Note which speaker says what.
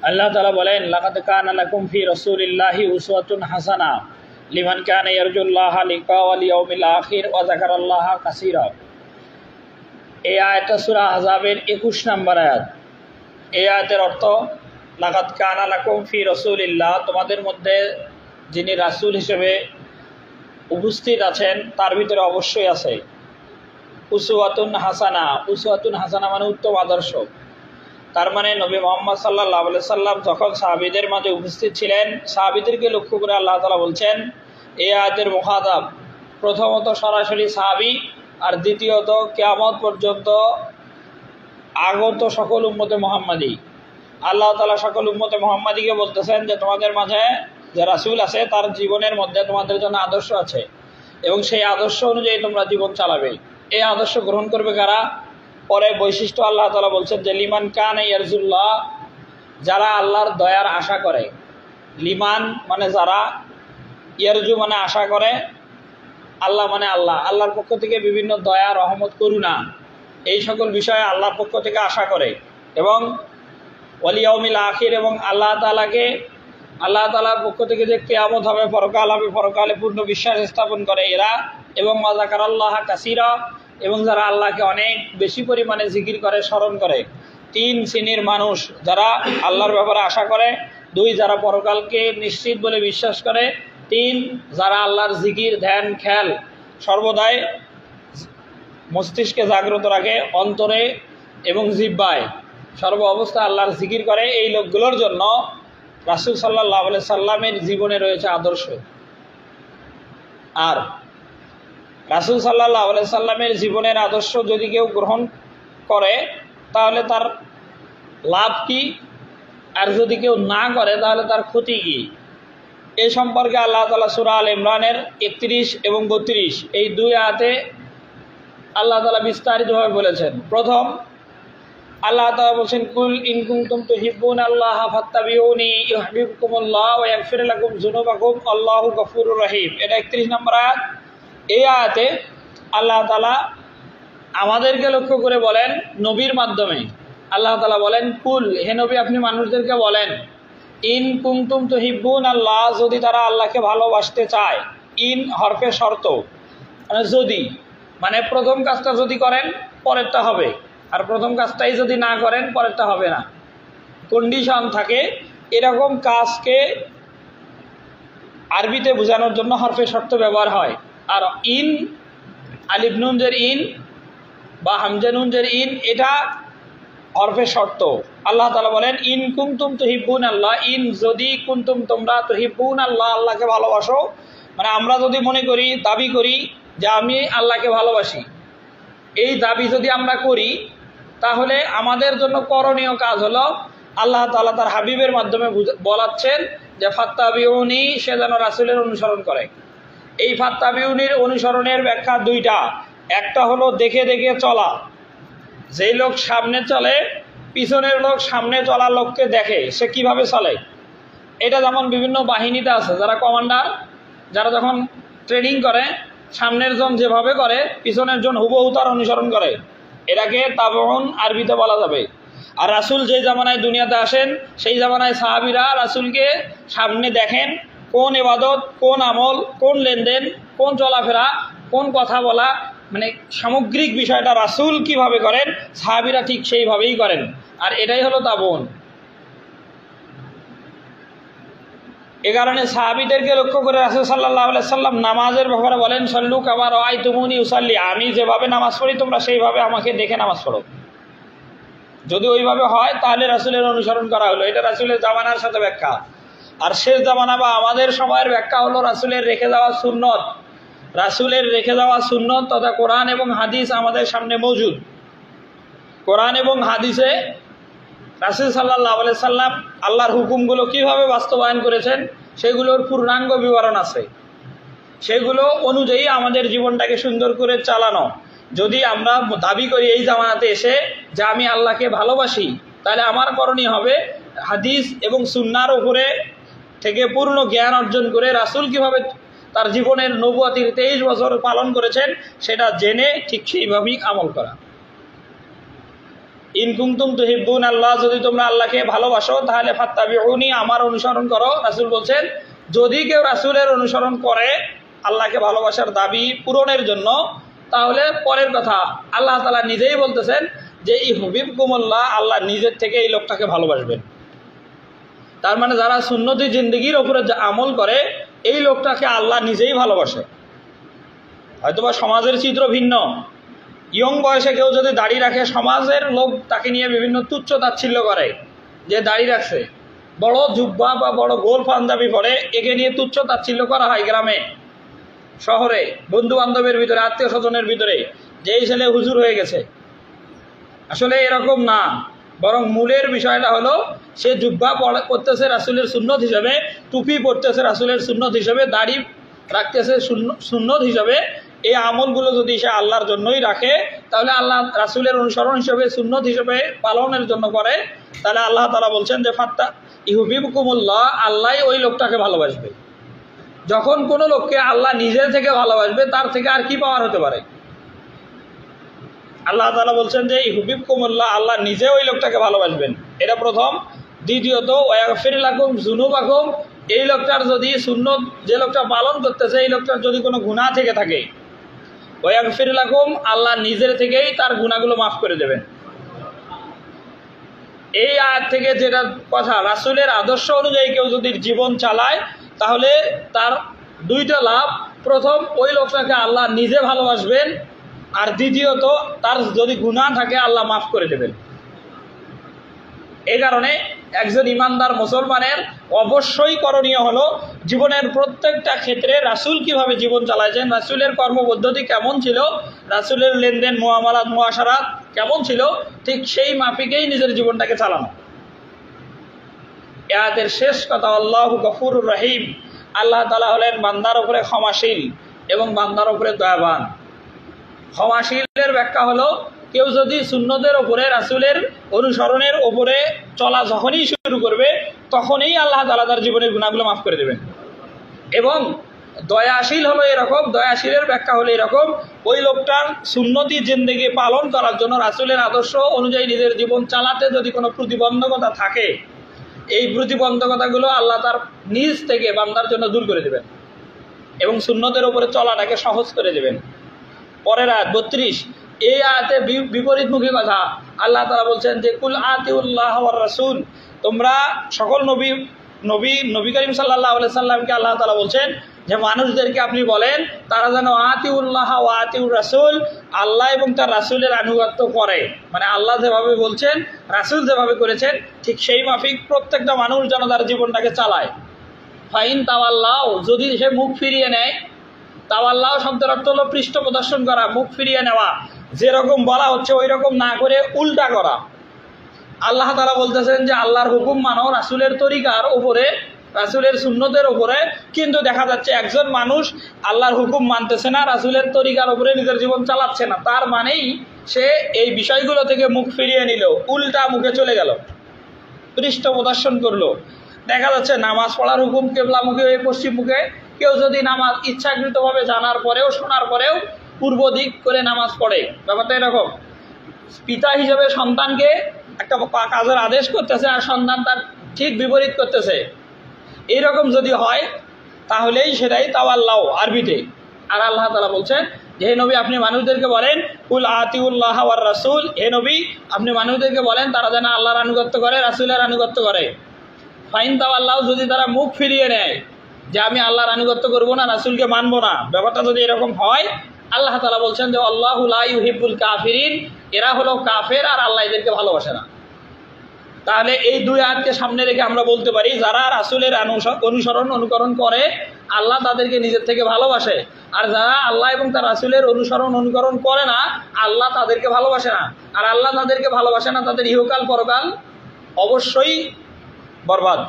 Speaker 1: আল্লাহ তাআলা বলেন, লাকাদ কানা লাকুম ফি রাসূলিল্লাহি উসওয়াতুন হাসানা লিমান কানা ইয়ারজুল্লাহা লিকাওয়াল ইয়াউমিল আখির ওয়া যাকারাল্লাহা কাসীরা। এই আয়াতটা সূরা আহজাবের 21 নম্বর আয়াত। এই আয়াতের অর্থ, লাকাদ কানা লাকুম ফি রাসূলিল্লাহ, তোমাদের মধ্যে যিনি রাসূল হিসেবে উপস্থিত আছেন তার ভিতরে অবশ্যই আছে উসওয়াতুন হাসানা। উসওয়াতুন হাসানা মানে উত্তম আদর্শ। তার মানে নবী মুহাম্মদ সাল্লাল্লাহু আলাইহি সাল্লাম যখন সাহাবীদের মাঝে উপস্থিত ছিলেন, সাহাবীদেরকে লক্ষ্য করে আল্লাহ তাআলা বলছেন, এই আয়াতের মুখাতাব প্রথমত সরাসরি সাহাবী, আর দ্বিতীয়ত কিয়ামত পর্যন্ত আগত সকল উম্মতে মুহাম্মাদি। আল্লাহ তাআলা সকল উম্মতে মুহাম্মাদিকে বলতেছেন যে তোমাদের মাঝে যে রাসূল আছে তার জীবনের মধ্যে তোমাদের জন্য আদর্শ আছে এবং সেই আদর্শ অনুযায়ী তোমরা জীবন চালাবে। এই আদর্শ গ্রহণ করবে কারা? পরে বৈশিষ্ট্য আল্লাহ তাআলা বলছেন যে লিমান কানা ইয়ারজুল্লাহ, যারা আল্লাহর দয়ার আশা করে। লিমান মানে যারা, ইয়ারজু মানে আশা করে, আল্লাহ মানে আল্লাহ, আল্লাহর পক্ষ থেকে বিভিন্ন দয়া, রহমত, করুণা এই সকল বিষয়ে আল্লাহর পক্ষ থেকে আশা করে এবং ওয়াল ইয়াউমিল আখির, এবং আল্লাহ তাআলার পক্ষ থেকে যে কিয়ামত হবে, পরকাল হবে, পরকালে পূর্ণ বিশ্বাস স্থাপন করে এরা, এবং ওয়া যাকারাল্লাহা কাসীরা, এবং যারা আল্লাহকে অনেক বেশি পরিমাণে জিকির করে, স্মরণ করে। 3 শ্রেণীর মানুষ, যারা আল্লাহর ব্যাপারে আশা করে, 2 যারা পরকালকে নিশ্চিত বলে বিশ্বাস করে, 3 যারা আল্লাহর জিকির, ধ্যান, খেয়াল সর্বদাই মস্তিষ্কে জাগ্রত রাখে, অন্তরে এবং জিহ্বায় সর্ব অবস্থায় আল্লাহর জিকির করে। এই লোকগুলোর জন্য রাসূল সাল্লাল্লাহু আলাইহি সাল্লামের জীবনে রয়েছে আদর্শ। আর রাসূল সাল্লাল্লাহু আলাইহি সাল্লামের জীবনের আদর্শ যদি কেউ গ্রহণ করে তাহলে তার লাভ কি, আর যদি কেউ না করে তাহলে তার ক্ষতি কি, এই সম্পর্কে আল্লাহ তাআলা সূরা আল ইমরানের 31 এবং 32 এই 2 আয়াতে আল্লাহ তাআলা বিস্তারিতভাবে বলেছেন। প্রথম, আল্লাহ তাআলা বলেন, কুল ইন কুনতুম তুহিব্বুনাল্লাহা ফাত্তাবিউনি ইউহিব্বুকুমুল্লাহ ওয়া ইয়াগফির লাকুম যুনুবাকুম আল্লাহু গফুরুর রহিম। এটা 31 নম্বর আয়াত। এই আয়াতে আল্লাহ তাআলা আমাদেরকে লক্ষ্য করে বলেন, নবীর মাধ্যমে আল্লাহ তাআলা বলেন, কুল, হে নবী আপনি মানুষদেরকে বলেন, ইন কুনতুম তুহিব্বুনাল্লাহ, যদি তারা আল্লাহকে ভালোবাসতে চায়। ইন হরফে শর্ত, মানে যদি, মানে প্রথম কাজটা যদি করেন পরেরটা হবে, আর প্রথম কাজটাই যদি না করেন পরেরটা হবে না। কন্ডিশন থাকে, এরকম কাজকে আরবিতে বোঝানোর জন্য হরফে শর্ত ব্যবহার হয়। আর ইন, আলিফ নুন জের ইন বা হামজা নুন জের ইন, এটা হরফে শর্ত। আল্লাহ তাআলা বলেন, ইন কুনতুম তুহিব্বুনাল্লাহ, ইন যদি, কুনতুম তোমরা, তুহিব্বুনাল্লাহ আল্লাহকে ভালোবাসো, মানে আমরা যদি মনে করি, দাবি করি যে আমি আল্লাহকে ভালোবাসি, এই দাবি যদি আমরা করি তাহলে আমাদের জন্য করণীয় কাজ হলো, আল্লাহ তাআলা তার হাবিবের মাধ্যমে বলাচ্ছেন যে ফাত্তাবিউনি, সে যেন রাসূলের অনুসরণ করে। এই ফাত্তাবিউনির অনুসরণের ব্যাখ্যা 2টা। একটা হলো দেখে দেখে চলা, যেই লোক সামনে চলে পিছনের লোক সামনে চলা লোককে দেখে সে কিভাবে চলে। এটা যেমন বিভিন্ন বাহিনীতে আছে, যারা কমান্ডার, যারা যখন ট্রেনিং করে সামনের জন যেভাবে করে পিছনের জন হুবহু তার অনুসরণ করে, এটাকে তাবউন আরবিতে বলা যাবে। আর রাসূল যে জামানায় দুনিয়াতে আসেন সেই জামানায় সাহাবীরা রাসূলকে সামনে দেখেন, কোন ইবাদত, কোন আমল, কোন লেনদেন, কোন চলাফেরা, কোন কথা বলা, মানে সামগ্রিক বিষয়টা রাসূল কিভাবে করেন সাহাবীরা ঠিক সেইভাবেই করেন। আর এটাই হলো তাবউন। এ কারণে সাহাবীদেরকে লক্ষ্য করে রাসূল সাল্লাল্লাহু আলাইহি সাল্লাম নামাজের ব্যাপারে বলেন, সল্লু কামা রাআইতুমুনি উসাল্লি, আমি যেভাবে নামাজ পড়ি তোমরা সেইভাবে আমাকে দেখে নামাজ পড়ো। যদি ওইভাবে হয় তাহলে রাসূলের অনুসরণ করা হলো। এটা রাসূলের জামানার সাথে ব্যাখ্যা। আর শেষ জামানা বা আমাদের সময়ের ব্যাখ্যা হলো রাসূলের রেখে যাওয়া সুন্নত। রাসূলের রেখে যাওয়া সুন্নত তথা কোরআন এবং হাদিস আমাদের সামনে মজুদ। কোরআন এবং হাদিসে রাসূল সাল্লাল্লাহু আলাইহি সাল্লাম আল্লাহর হুকুমগুলো কিভাবে বাস্তবায়ন করেছেন সেগুলোর পূর্ণাঙ্গ বিবরণ আছে। সেগুলো অনুযায়ী আমাদের জীবনটাকে সুন্দর করে চালানো। যদি আমরা দাবি করি এই জামানাতে এসে যে আমি আল্লাহকে ভালোবাসি, তাহলে আমার করণীয় হবে হাদিস এবং সুন্নাহর উপরে থেকে পূর্ণ জ্ঞান অর্জন করে রাসূল কিভাবে তার জীবনের নবুয়তির 23 বছর পালন করেছেন সেটা জেনে ঠিক সেইভাবেই আমল করা। ইন কুনতুম তুহিব্বুন আল্লাহ, যদি তোমরা আল্লাহকে ভালোবাসো তাহলে ফাত্তাবিউনি, আমার অনুসরণ করো। রাসূল বলছেন যদি কেউ রাসূলের অনুসরণ করে আল্লাহকে ভালোবাসার দাবি পূরণের জন্য, তাহলে পরের কথা আল্লাহ তাআলা নিজেই বলতেছেন যে ইউহিব্বুকুমুল্লাহ, আল্লাহ নিজের থেকে এই লোকটাকে ভালোবাসবেন। তার মানে যারা সুন্নতি জিন্দেগির ওপরে আমল করে এই লোকটাকে আল্লাহ নিজেই ভালোবাসে। হয়তোবা সমাজের চিত্র ভিন্ন, ইয়ং বয়সে কেউ যদি দাড়ি রাখে সমাজের লোক তাকে নিয়ে বিভিন্ন তুচ্ছ তাচ্ছিল্য করে, যে দাড়ি রাখছে, বড় জুব্বা বা বড় গোল পাঞ্জাবি পরে একে নিয়ে তুচ্ছ তাচ্ছিল্য করা হয় গ্রামে শহরে, বন্ধু বান্ধবের ভিতরে, আত্মীয় স্বজনের ভিতরে, যে এই ছেলে হুজুর হয়ে গেছে। আসলে এরকম না, বরং মূলের বিষয়টা হলো সে জুব্বা পড়তেছে রাসূলের সুন্নত হিসাবে, টুপি পড়তেছে রাসূলের সুন্নত হিসাবে, দাড়ি রাখতেছে সুন্নত হিসাবে। এই আমলগুলো যদি সে আল্লাহর জন্যই রাখে, তাহলে আল্লাহ রাসূলের অনুসরণ হিসেবে সুন্নত হিসেবে পালনের জন্য করে, তাহলে আল্লাহ তাআলা বলছেন যে ইউহিব্বুকুমুল্লাহ, আল্লাহ ওই লোকটাকে ভালোবাসবে। যখন কোনো লোককে আল্লাহ নিজের থেকে ভালোবাসবে তার থেকে আর কি পাওয়ার হতে পারে? আল্লাহ তাআলা বলছেন যে ইউহিব্বুকুমুল্লাহ, আল্লাহ নিজে ওই লোকটাকে ভালোবাসবেন, এটা প্রথম। দ্বিতীয়ত ওয়াগফির লাকুম যুনুবাকুম, এই লোকটার যদি সুন্নত যে লোকটা পালন করতেছে এই লোকটার যদি কোনো গুনাহ থেকে থাকে, ওয়াগফির লাকুম, আল্লাহ নিজের থেকেই তার গুনাহগুলো মাফ করে দেবেন। এই আয়াত থেকে যেটা কথা, রাসূলের আদর্শ অনুযায়ী কেউ যদি জীবন চালায় তাহলে তার দুইটা লাভ। প্রথম, ওই লোকটাকে আল্লাহ নিজে ভালোবাসবেন, আর দ্বিতীয়ত তার যদি গুনাহ থাকে আল্লাহ মাফ করে দেবেন। এই কারণে একজন ইমানদার মুসলমানের অবশ্যই করণীয় হলো জীবনের প্রত্যেকটা ক্ষেত্রে রাসূল কিভাবে জীবন চালাইছেন, রাসূলের কর্মপদ্ধতি কেমন ছিল, রাসূলের লেনদেন মুআমালাত মুআশারাত কেমন ছিল, ঠিক সেই মাফিকেই নিজের জীবনটাকে চালানো। আয়াতের শেষ কথা, আল্লাহু গফুরুর রহিম, আল্লাহ তাআলা হলেন বান্দার উপরে ক্ষমাশীল এবং বান্দার উপরে দয়াবান। ক্ষমাশীলের ব্যাখ্যা হলো কেউ যদি সুন্নতের ওপরে রাসূলের অনুসরণের ওপরে চলা যখনই শুরু করবে তখনই আল্লাহ তাআলা তার জীবনের গুনাহগুলো মাফ করে দেবেন। এবং দয়াশীল হলো এরকম, দয়াশীলের ব্যাখ্যা হলো এরকম, ওই লোকটার সুন্নতি জিন্দেগি পালন করার জন্য রাসূলের আদর্শ অনুযায়ী নিজের জীবন চালাতে যদি কোনো প্রতিবন্ধকতা থাকে, এই প্রতিবন্ধকতাগুলো আল্লাহ তার নিজ থেকে বান্দার জন্য দূর করে দেবেন এবং সুন্নতের ওপরে চলাটাকে সহজ করে দেবেন। পরের আয়াত 32, এই আয়াতে বিপরীতমুখী কথা। আল্লাহ তাআলা বলছেন যে কুল আতিউল্লাহ ওয়ার রাসূল, তোমরা সকল নবী করিম সাল্লাল্লাহু আলাইহি সাল্লামকে আল্লাহ তাআলা বলছেন যে মানুষদেরকে আপনি বলেন তারা যেন আতিউল্লাহ ওয়া আতিউর রাসূল, আল্লাহ এবং তার রাসূলের আনুগত্য করে। মানে আল্লাহ যেভাবে বলছেন, রাসূল যেভাবে করেছেন, ঠিক সেই মাফিক প্রত্যেকটা মানুষ যেন তার জীবনটাকে চালায়। ফাইন তাওয়াল্লাহ, যদি সে মুখ ফিরিয়ে নেয়, তাওয়াল্লাহ শব্দের অর্থ হলো পৃষ্ঠ প্রদর্শন করা, মুখ ফিরিয়ে নেওয়া, যেরকম বলা হচ্ছে ওই রকম না করে উল্টা করা। আল্লাহ তাআলা বলতেছেন যে আল্লাহর হুকুম মানো রাসূলের তরিকার উপরে, রাসূলের সুন্নতের উপরে, কিন্তু দেখা যাচ্ছে একজন মানুষ আল্লাহর হুকুম মানতেছে না, রাসূলের তরিকার উপরে নিজের জীবন চালাচ্ছে না, তার মানেই সে এই বিষয়গুলো থেকে মুখ ফিরিয়ে নিল, উল্টা মুখে চলে গেল, পৃষ্ঠ প্রদর্শন করলো। দেখা যাচ্ছে নামাজ পড়ার হুকুম কেবলামুখী হয়ে পশ্চিম মুখে, কেউ যদি নামাজ ইচ্ছাকৃতভাবে জানার পরেও শোনার পরেও পূর্ব দিক করে নামাজ পড়ে, ব্যাপারটা এরকম। পিতা হিসেবে সন্তানকে একটা কাজের আদেশ করতেছে আর সন্তান তার ঠিক বিপরীত করতেছে, এইরকম যদি হয় তাহলেই সেটাই তাওয়াল্লাহ আরবিতে। আর আল্লাহ তাআলা বলছেন যে হে নবী আপনি মানুষদেরকে বলেন কুল আতিউল্লাহ ওয়ার রাসূল, হে নবী আপনি মানুষদেরকে বলেন তারা যেন আল্লাহর আনুগত্য করে, রাসূলের আনুগত্য করে। ফাইন তাওয়াল্লাহ, যদি তারা মুখ ফিরিয়ে নেয় যে আমি আল্লাহর আনুগত্য করব না, রাসূলকে মানব না, ব্যাপারটা যদি এরকম হয়, আল্লাহ তাআলা বলছেন যে আল্লাহু লা ইউহিব্বুল কাফিরিন, এরা হলো কাফের আর আল্লাহ এদেরকে ভালোবাসে না। তাহলে এই দুই আয়াতকে সামনে রেখে আমরা বলতে পারি যারা রাসূলের অনুকরণ করে আল্লাহ তাদেরকে নিজের থেকে ভালোবাসে, আর যারা আল্লাহ এবং তার রাসূলের অনুকরণ করে না আল্লাহ তাদেরকে ভালোবাসে না। আর আল্লাহ তাদেরকে ভালোবাসে না, তাদের ইহকাল পরকাল অবশ্যই বরবাদ।